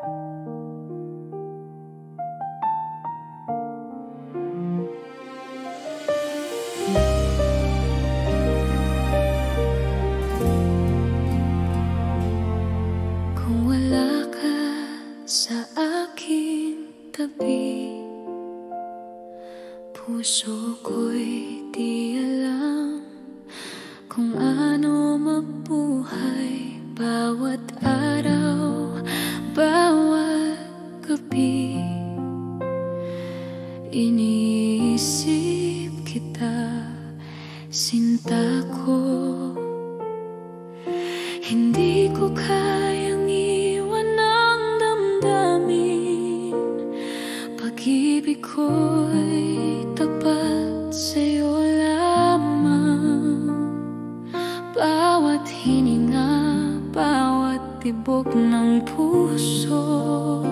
Kung wala ka sa aking tabi, puso ko'y di alam kung ano mabuhay. Bawat araw, bawat gabi, iniisip kita, sinta ko. Hindi ko kayang iwan ang damdamin. Pag-ibig ko'y tapat sa'yo lamang. Bawat hininga, bawat tibok ng puso,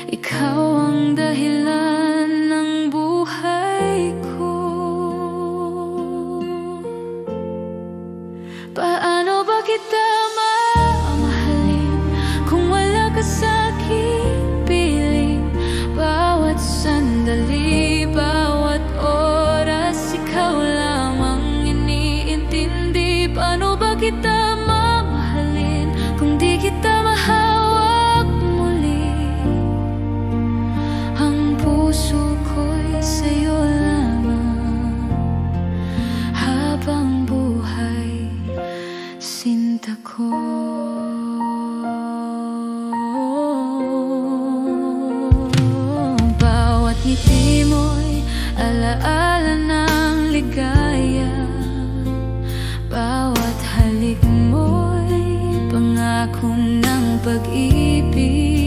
ikaw ang dahilan ng buhay ko. Paano ba kita mamahalin kung wala ka sa'king piling? Bawat sandali, bawat oras, ikaw lamang iniintindi. Paano ba kita mamahalin kung di kita mahawak muli? Ang puso ko'y sa'yo lamang habang buhay, sinta ko. Bawat ngiti mo'y alaala ng ligaya. Bawat halik mo'y pangako ng pag-ibig.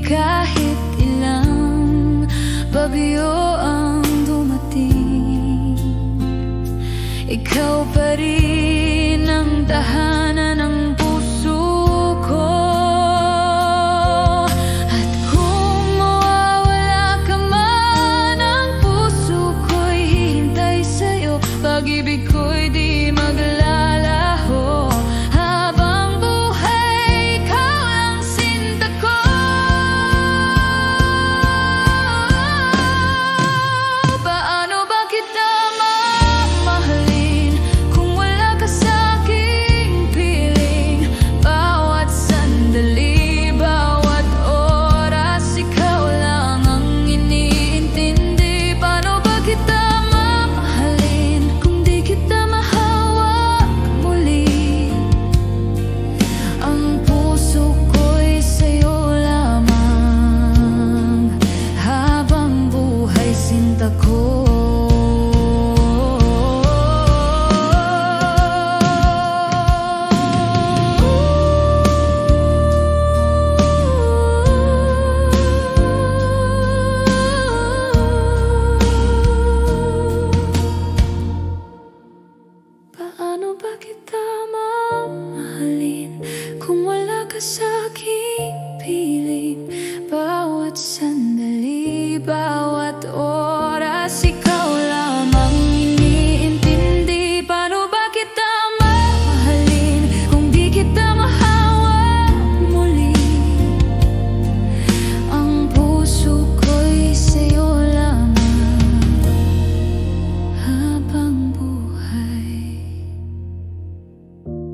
Kahit ilang bagyo ang dumating, ikaw pa rin ang tahanan ng puso ko. At kung mawawala ka man, ang puso ko'y hihintay sa'yo. Pag-ibig ko'y di maglalaho. Habang buhay, ikaw ang sinta ko. Paano ba kita mamahalin kung wala ka sa'king piling? Bawat sandali, bawat oras, ikaw lang ang iniintindi. Paano ba kita mamahalin kung di kita mahawak muli? Ang puso ko'y sa'yo lamang habang buhay, sinta ko. Paano ba kita mamahalin kung wala ka sa'king piling? Bawat sandali, bawat oras, ikaw lamang iniintindi. Paano ba kita mamahalin kung di kita mahawak muli? Ang puso ko'y sa'yo lamang habang buhay,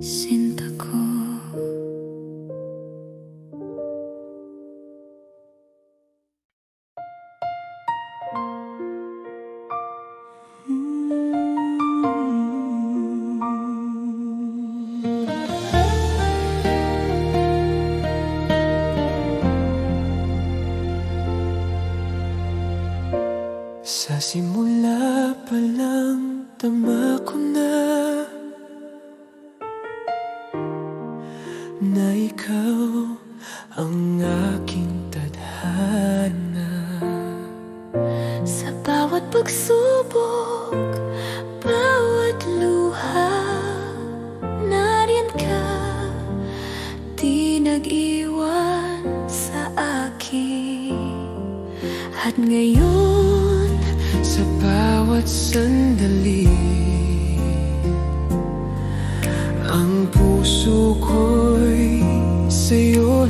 sinta ko. Sa simula pa lang, tama ko na ikaw ang aking tadhana. Sa bawat pagsubok, bawat luha, nariyan ka, di nag-iwan sa akin. At ngayon, sa bawat sandali, ang puso ko'y sa'yo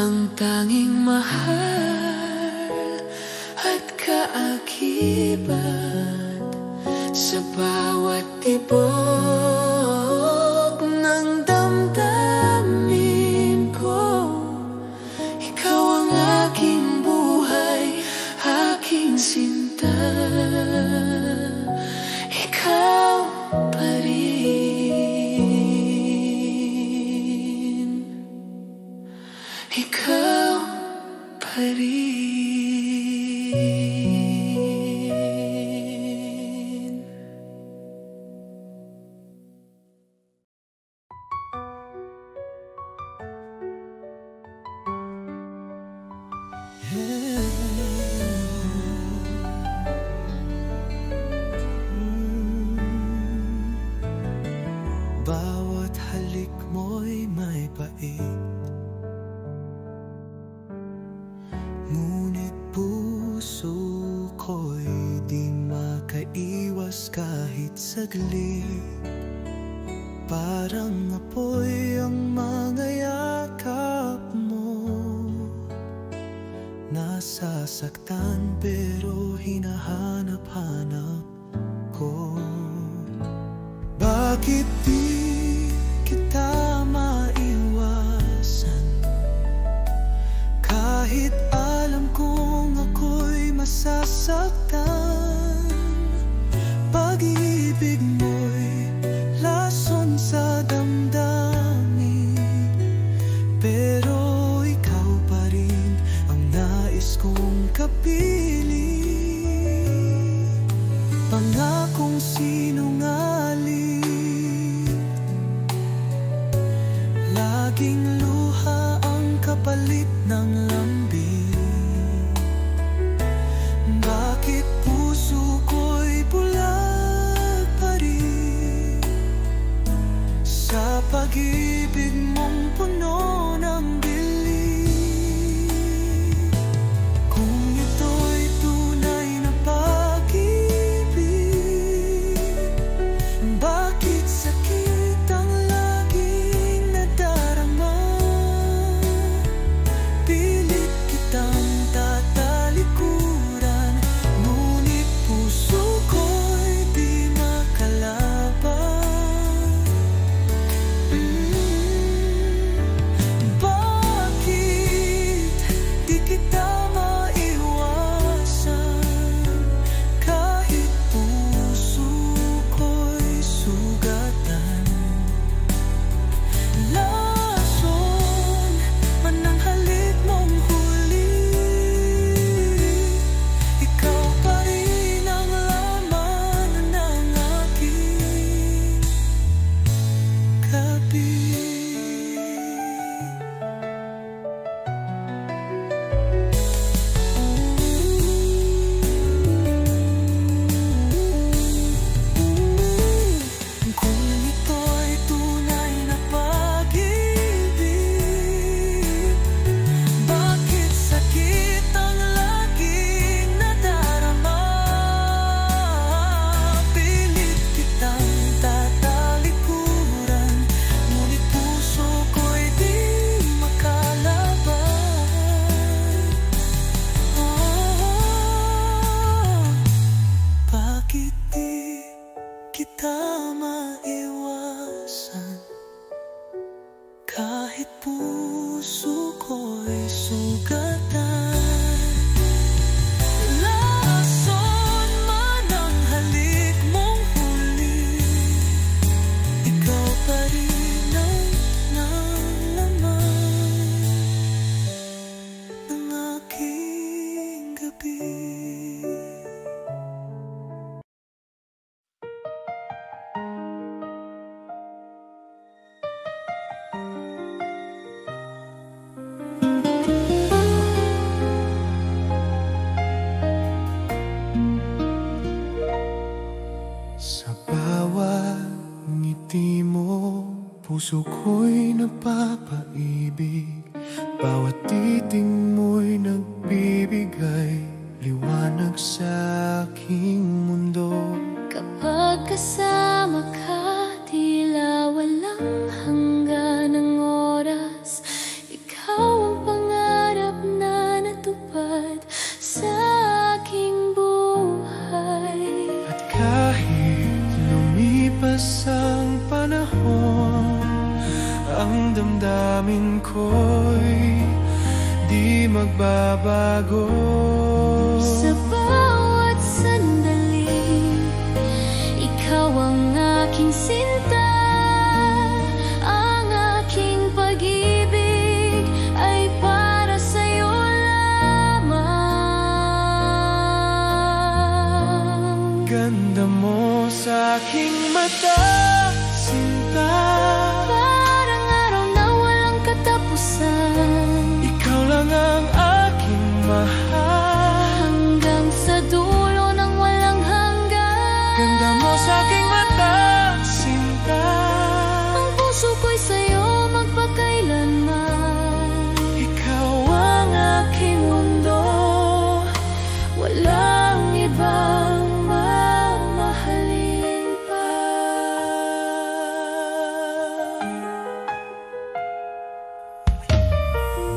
ang tanging mahal at kaakibat sa bawat tibok ng damdamin ko. Ikaw ang aking buhay, aking sinta. Ikaw pa rin. Ikaw pa rin. Bawat halik mo'y may pait, ngunit puso ko'y di makaiwas kahit saglit. Parang apoy ang mga yakap mo, nasasaktan pero hinahanap-hanap ko. Bakit di kita maiwasan? Kahit alam kong ako'y masasaktan, pag-ibig mo'y lason sa damdamin, pero ikaw pa rin ang nais kong kapiling. Pangakong sinungaling, laging luha ang kapalit ng lambing. Bakit puso ko'y bulag pa rin sa pag-ibig mong puno ng believe? Kung ito'y tunay na pag-ibig, bakit sakit ang laging nadarama? Pilit kitang tatalikuran, ngunit puso ko'y di makalaban. Bakit di kita maiwasan? Kahit puso ko'y sugatan, lason man ang halik mong huli, ikaw pa rin ang laman ng aking gabi. Kung ito'y tunay na pag-ibig, bakit sakit ang laging nadarama? Pilit kitang tatalikuran, ngunit puso ko'y di makalaban. Bakit di kita maiwasan? Kahit puso ko'y sugatan, lason man ang halik mong huli, ikaw pa rin ang nalaman ng aking gabi. Sa bawat ngiti mo, puso ko'y napapaibig. Bawat titing mo'y nagbibigay liwanag sa aking mundo. Kapag kasama ka, tila walang hanggan ng oras. Ikaw ang pangarap di magbabago. Sa bawat sandali, ikaw ang aking sinta. Ang aking pag-ibig ay para sa'yo lamang. Ganda mo sa aking mata, sinta. Parang araw na walang katapusan. Ikaw lang ang aking mahal, Hanggang sa dulo ng walang hanggan. ganda mo sa aking mata, sinta. Ang puso ko'y sa'yo magpakailanman. Ikaw ang aking mundo, Walang ibang mamahalin pa.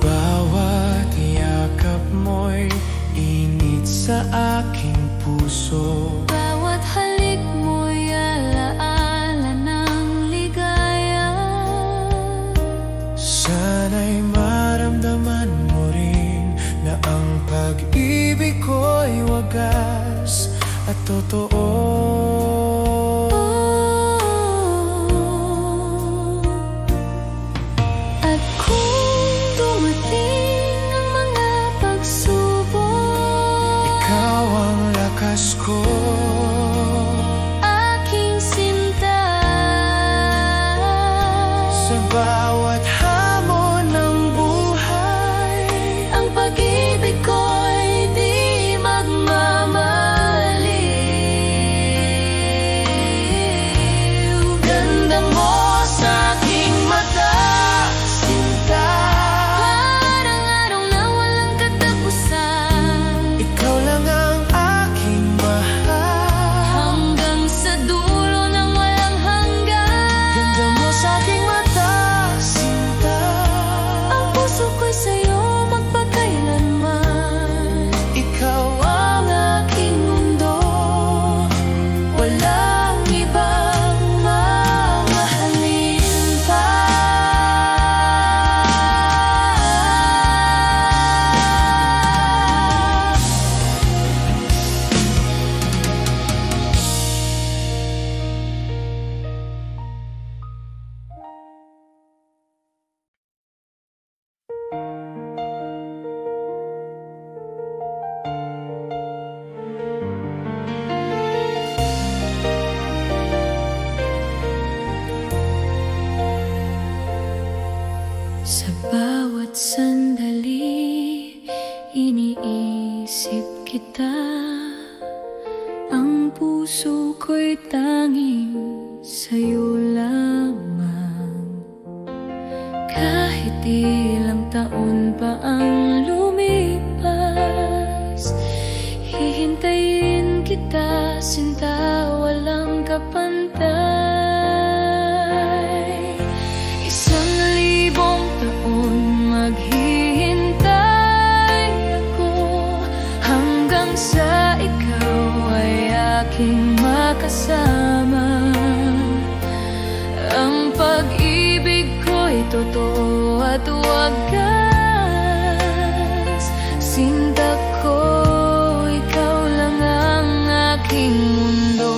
bawat yakap mo'y init sa aking puso. Bawat halik mo'y alaala ng ligaya. Sana'y maramdaman mo rin na ang pag-ibig ko'y wagas at totoo. At kung dumating ang mga pagsubok, Ikaw ang lakas ko, aking sinta. sa bawat hamon ng buhay. Ang pag-ibig ko'y di magmamaliw. Ganda mo sa aking mata, Sinta, parang araw na walang katapusan. ikaw lang ang aking mahal, Hanggang sa dulo ng walang hanggan. ganda mo sa aking mata, sinta. Ang puso ko'y sa'yo magpakailanman. Ikaw Ang aking mundo, walang ibang mamahalin pa. Sa bawat sandali, iniisip kita. Ang puso ko'y tanging sa'yo lamang. Kahit ilang taon pa ang lumipas, hihintayin kita, sinta, walang kapantay. 1,000 taon maghihintay ako, hanggang sa ikaw ay aking makasama. Ang pag-ibig ko'y totoo at wagas. Sinta ko, ikaw lang ang aking mundo.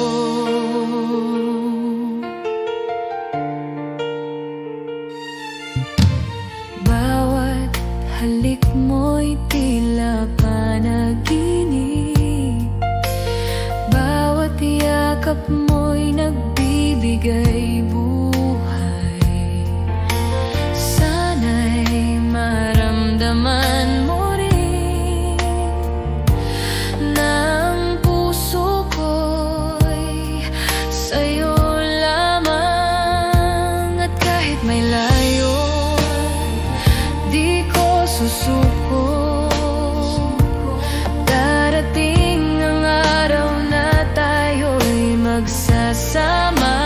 Bawat halik mo'y tila panaginip. Bawat yakap mo'y nagbibigay buhay. Sana'y maramdaman mo rin na ang puso ko'y sa'yo lamang. At kahit may layo, di ko susuko. Darating ang araw na tayo'y magsasama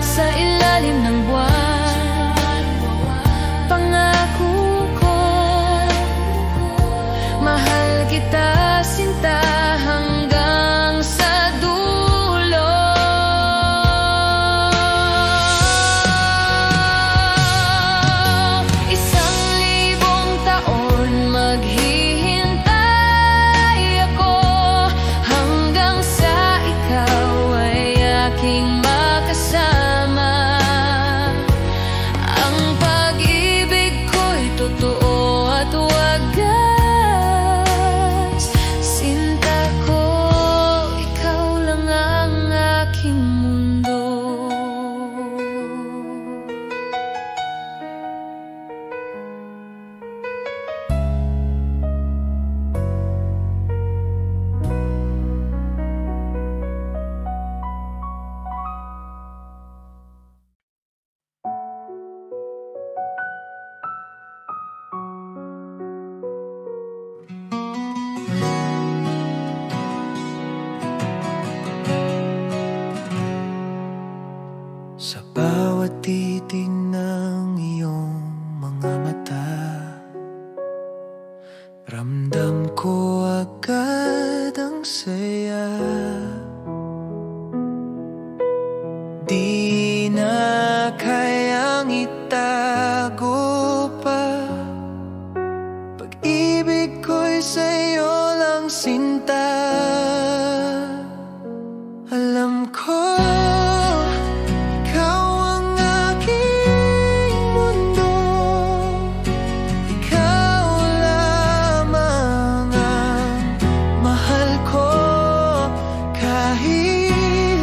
sa ilalim ng buwan. Pangako ko, mahal kita, sinta, hanggang sa dulo. 1,000 taon titig ng iyong mga mata, ramdam ko agad ang saya. Di na kayang itago pa, pag-ibig ko'y sa'yo lang sinta. Alam ko ikaw ang aking mundo, ikaw lamang ang mahal ko. Kahit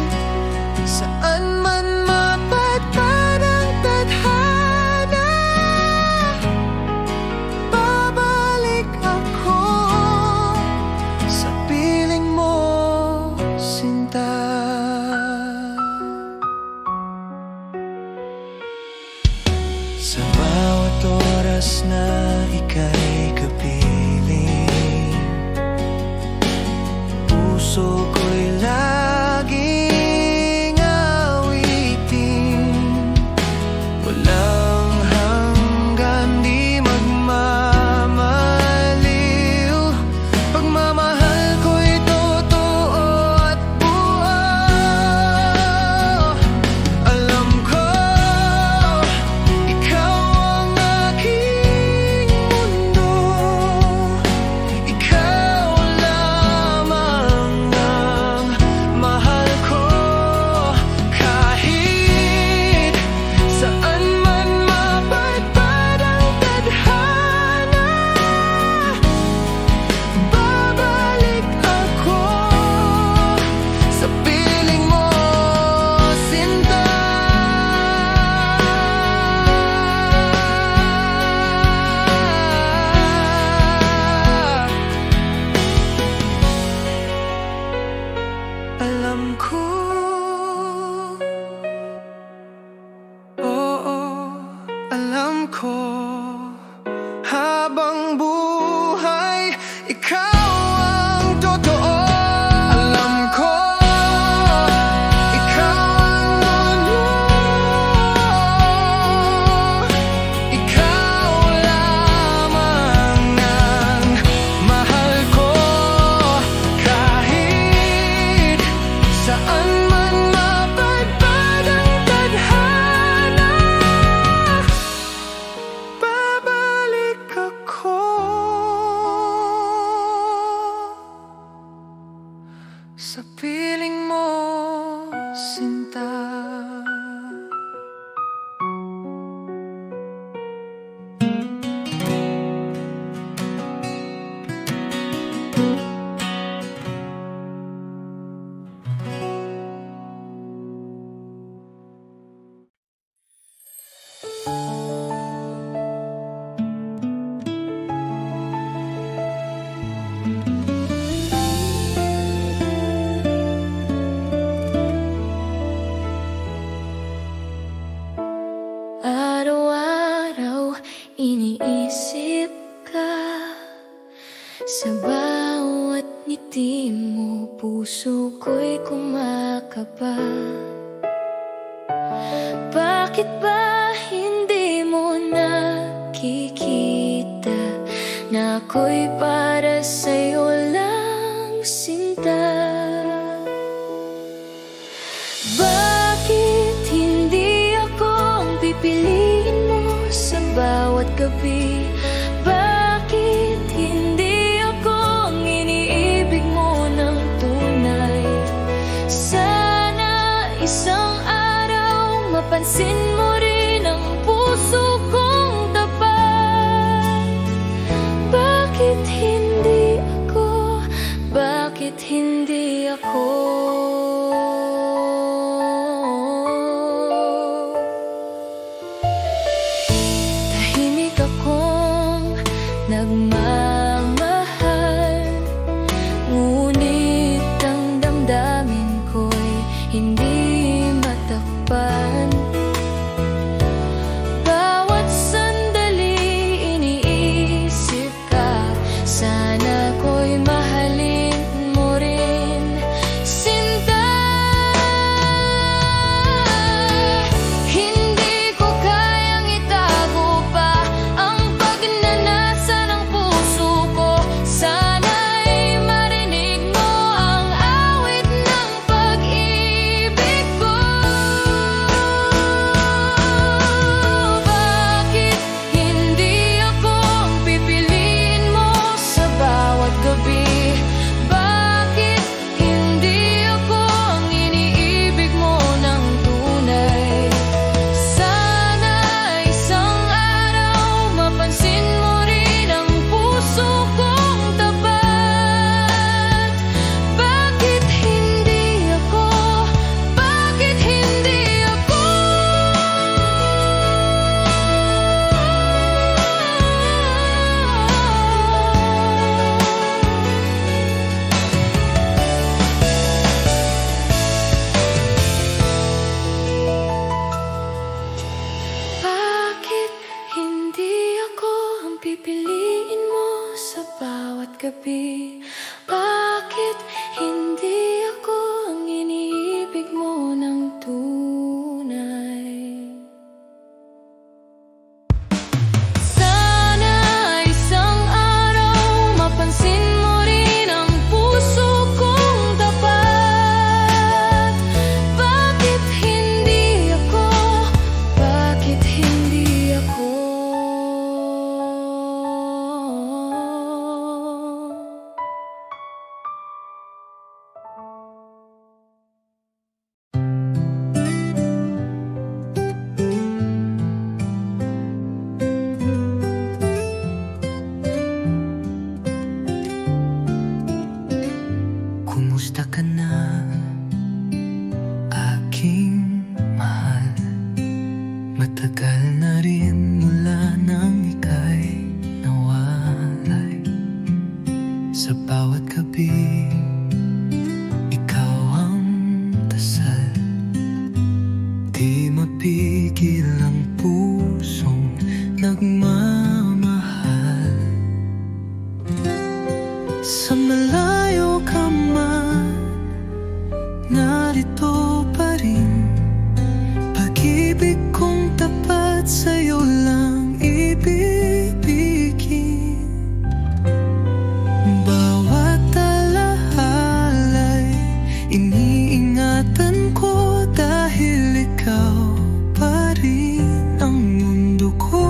saan man mapadpad ang tadhana, babalik ako sa piling mo, sinta. Sa bawat oras na ika'y kapiling, puso ko'y laging awitin. Walang hanggan, di magmamaliw, pagmamahal ko'y totoo at buo. Alam ko ikaw ang aking mundo, ikaw lamang ang mahal ko. Kahit saan man mapadpad ang tadhana, babalik ako sa piling mo, sinta. Alam ko, oo, alam ko, habang buhay ikaw ang totoo. Alam ko ikaw ang mundo, ikaw lamang ang mahal ko. Kahit saan man mapadpad ang tadhana, babalik ako sa piling mo, sinta. Araw-araw iniisip ka, sa bawat ngiti mo puso ko'y kumakaba. Bakit ba hindi mo nakikita na ako'y para sa'yo lang, sinta? Bakit hindi ako ang pipiliin mo sa bawat gabi? Bakit hindi ako ang iniibig mo ng tunay? Sana isang araw mapansin mo rin ang puso kong tapat. Bakit hindi ako? Bakit hindi ako? Tahimik akong nagmamahal, ngunit ang damdamin ko'y hindi matakpan. Bawat sandali iniisip ka, sana ko'y mahalin mo rin. gabi. Bakit hindi ako ang iniibig mo ng tunay? Sana isang araw mapansin mo rin ang puso kong tapat. Bakit hindi ako? Bakit hindi ako? Kumusta ka na, aking mahal? Matagal na rin mula nang ika'y nawalay. Sa bawat gabi, ikaw ang dasal. Di mapigil ang pusong nagmamahal. Sa malayo ka man, narito pa rin. Pag-ibig kong tapat sa'yo lang ibibigin. Bawat alahalay iniingatan ko, dahil ikaw pa rin ang mundo ko.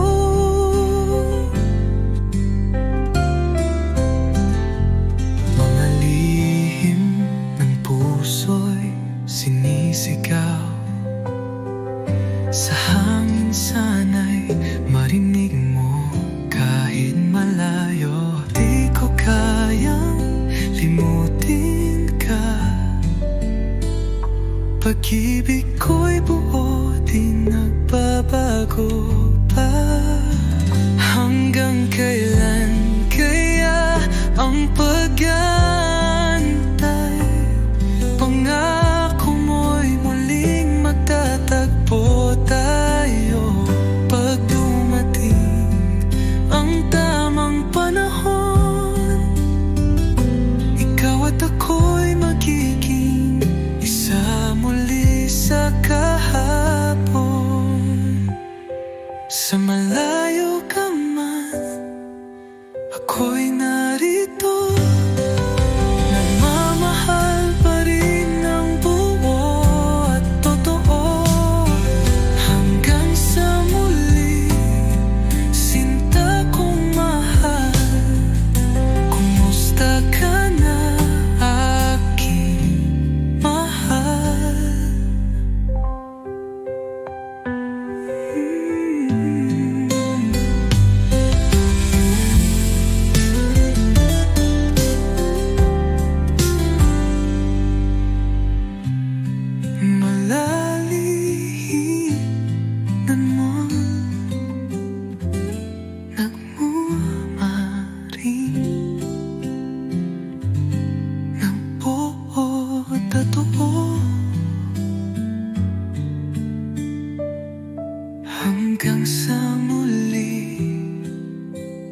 Mga lihim ng puso'y sinisigaw. Sa hangin sana'y marinig mo kahit malayo. Di ko kayang limutin ka. Pag-ibig ko'y buo, di nagbabago pa. Hanggang kailan kaya ang pag-aantay? Pangako mo'y muling magtatagpo tayo. Pag dumating ang tamang panahon, ikaw at ako'y magiging isa muli sa kahapon. Sa malayo ka man, ako'y narito. Nagmamahal pa rin ng buo at totoo. Hanggang sa muli, sinta kong mahal. Kumusta ka na, aking mahal? Malalihinan mo, nagmamaring ng buo at totoo. Hanggang sa muli,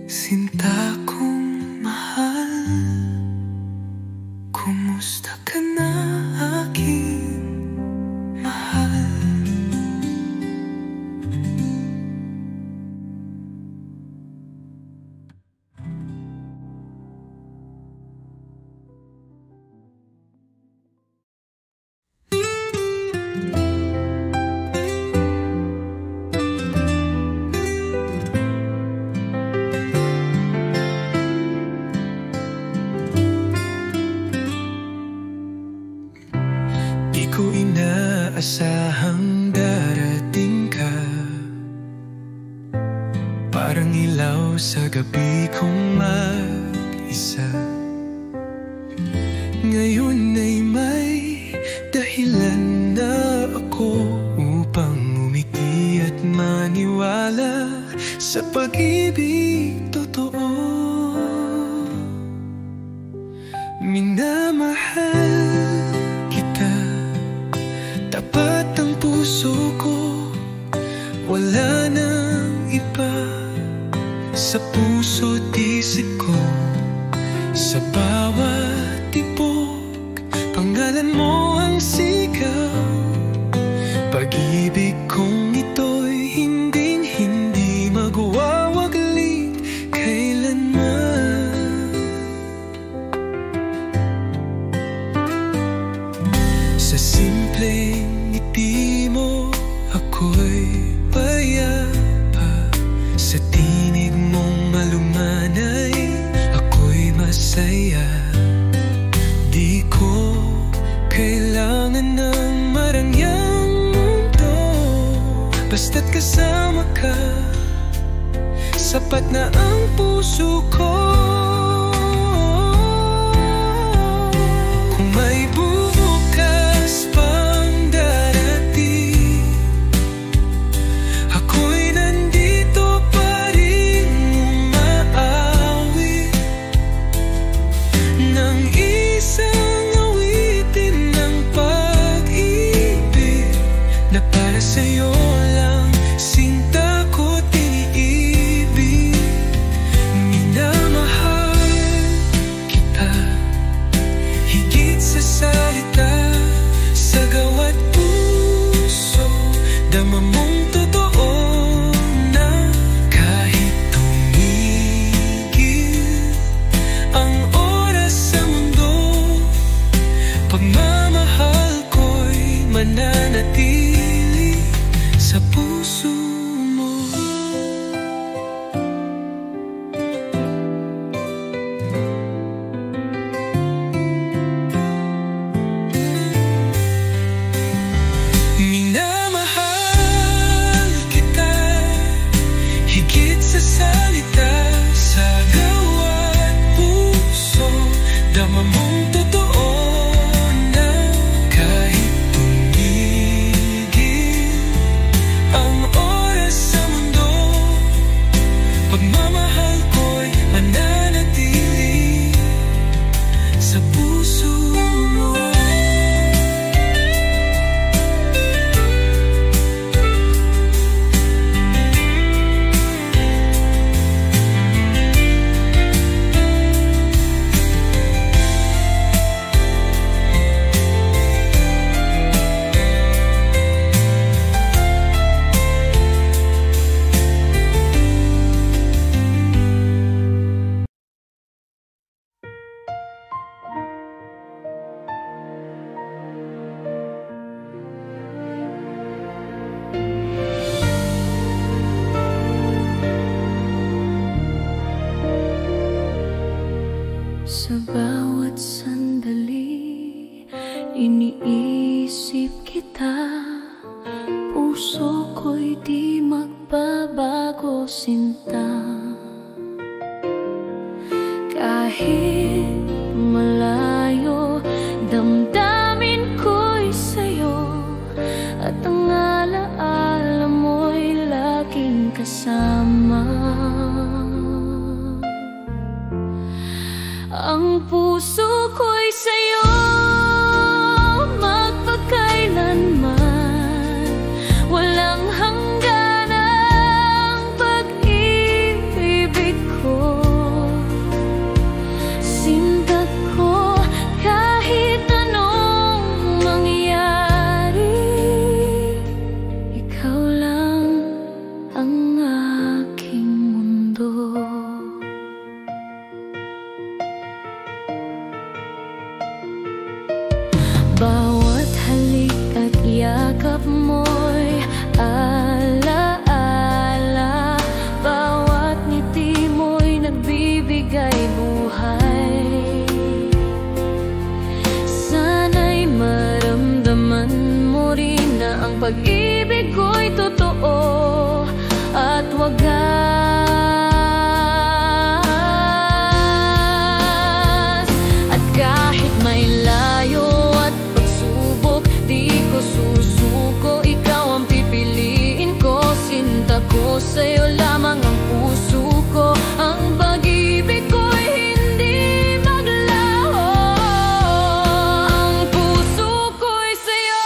sinta kong mahal. Kumusta ka na, aking mahal? Di ko inaasahang darating ka. Parang ilaw sa gabi kong mag-isa. Ngayon ay may dahilan na ako upang umiti at maniwala sa pag-ibig totoo. Minamahal kita, tapat ang puso ko. Wala nang iba sa puso't isip ko. Sa bawat tibok, pangalan mo ang sigaw. Pag-ibig kong ito'y hinding-hindi magwawaglit kailanman. Sa simpleng ngiti mo, ako'y payapa. Sa tinig mong malumanay, ako'y masaya. Di ko kailangan ng marangyang mundo, basta't kasama ka, sapat na ang puso ko. Kung may bubukas pang darating, ako'y nandito pa rin umaawit ng isang awitin ng pag-ibig na para sa'yo lang, sinta ko't iniibig. Minamahal kita higit sa salita, sa gawat puso dama mong totoo na kahit tumigil ang oras sa mundo, pagmamahal ko'y mananatili sa puso mo. Minamahal kita higit sa salita, sa gawat puso dama mong totoo na kahit tumigil ang oras sa mundo, pagmamahal ko'y mananatili sa puso mo. Sa bawat sandali, iniisip kita. Puso ko'y di magbabago, sinta. Kahit malayo, damdamin ko'y sa'yo, at ang alaala mo'y laging kasama. Ang puso ko'y sa'yo magpakailanman, walang hangganang pag-ibig ko. Sinta ko kahit anong mangyari, ikaw lang ang aking mundo. Bawat halik at yakap mo'y alaala, bawat ngiti mo'y nagbibigay buhay. Sana'y maramdaman mo rin na ang pag-ibig ko'y totoo at wagas. At kahit may layo at pagsubok, di ko susuko, ikaw ang pipiliin ko. Sinta ko, sa'yo lamang ang puso ko. Ang pag-ibig ko'y hindi maglaho. Ang puso ko'y sa'yo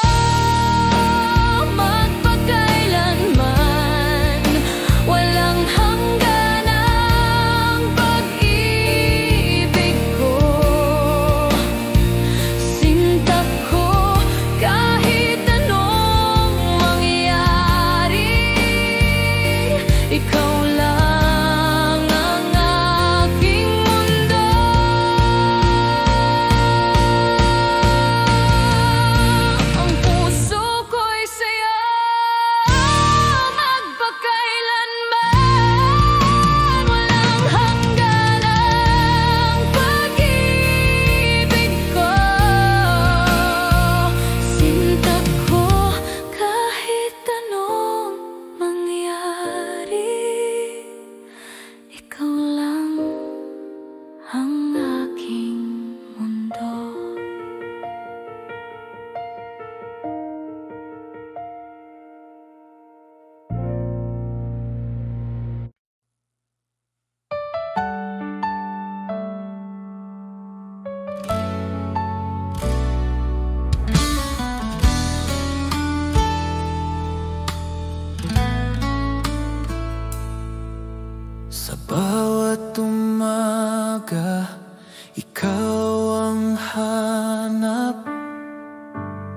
ang aking mundo. Sa bawat umaga, ikaw ang hanap.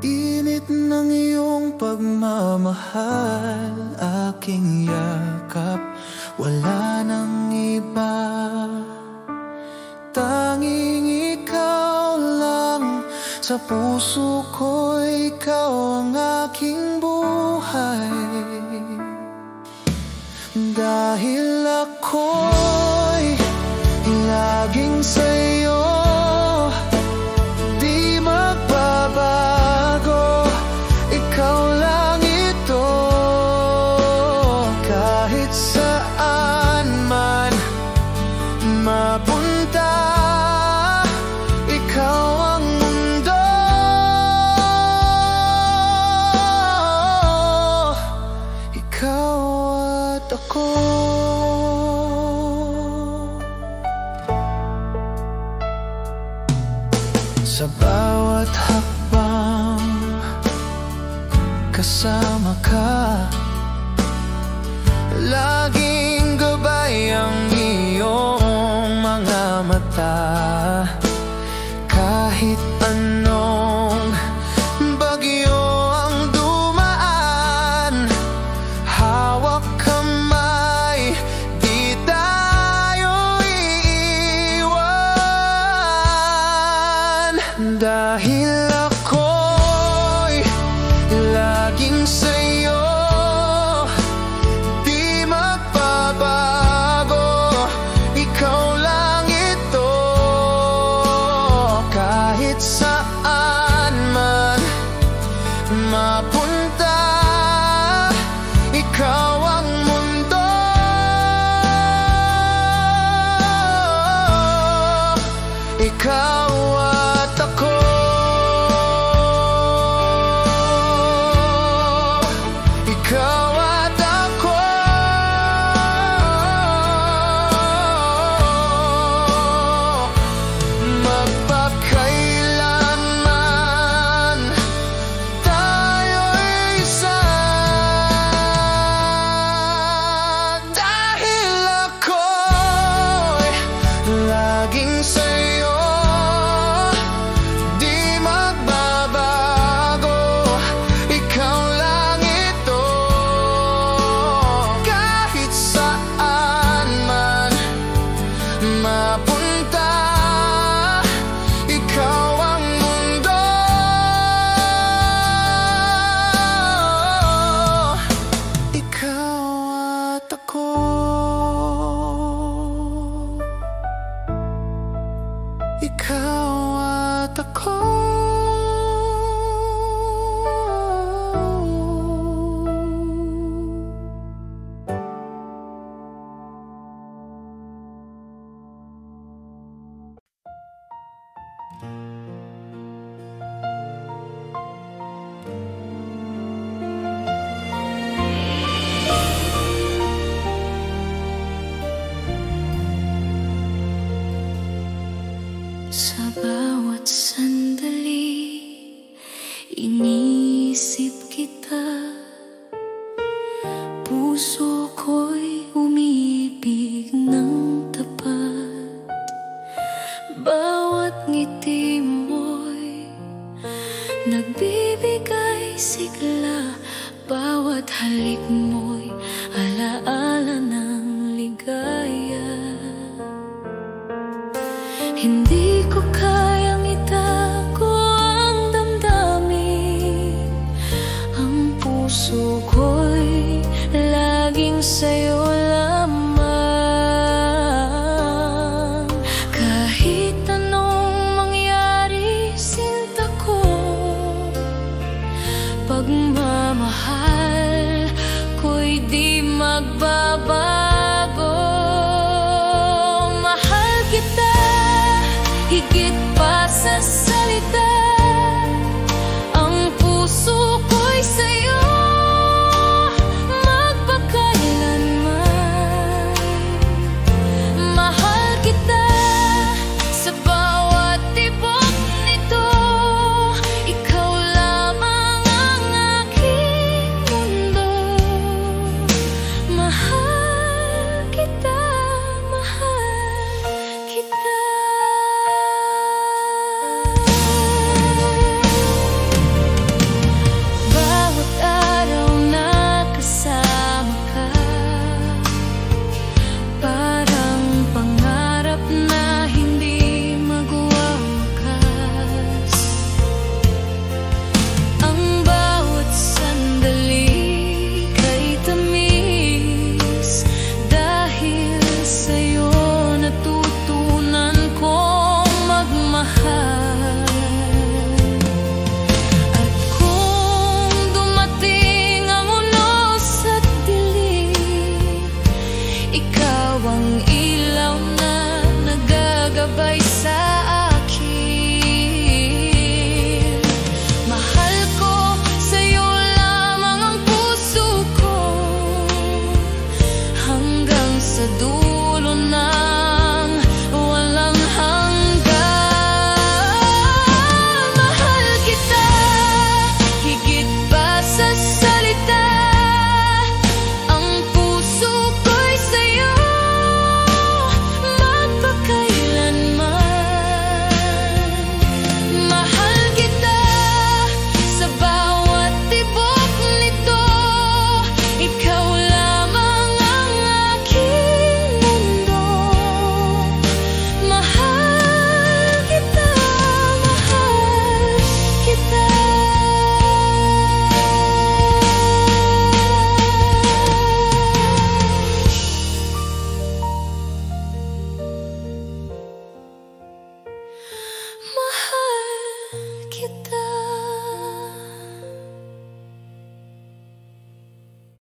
Init ng iyong pagmamahal, aking yakap. Wala nang iba, tanging ikaw lang. Sa puso ko, ikaw ang aking buhay. Dahil ako'y laging sa'yo, di magbabago. Ikaw lang ito, kahit saan man mapunta. Ikaw ang mundo, ikaw at ako. Sa bawat hakbang, kasama ka. Laging gabay ang iyong mga mata. Kahit anong bagyo ang dumaan, hawak kamay, di tayo iiwan. Dahil ako'y laging sa'yo, di magbabago. Ikaw lang ito, kahit saan man mapunta. Ikaw ang mundo, ikaw at ako. Ikaw at ako, magpakailanman tayo'y isa. Dahil ako'y laging sa'yo, di magbabago. Ikaw lang ito, kahit saan man mapunta. Ikaw ang mundo, ikaw at ako. Ikaw at ako. Sa bawat sandali, iniisip kita. Puso ko'y umiibig ng tapat. Bawat ngiti mo'y nagbibigay sigla. Bawat halik mo'y alaala ng ligaya. Hindi ko kayang itago ang damdamin. Ang puso ko'y laging sa'yo lamang. Kahit anong mangyari, sinta ko, pagmamahal ko'y di magbabago. Mahal kita. ay sa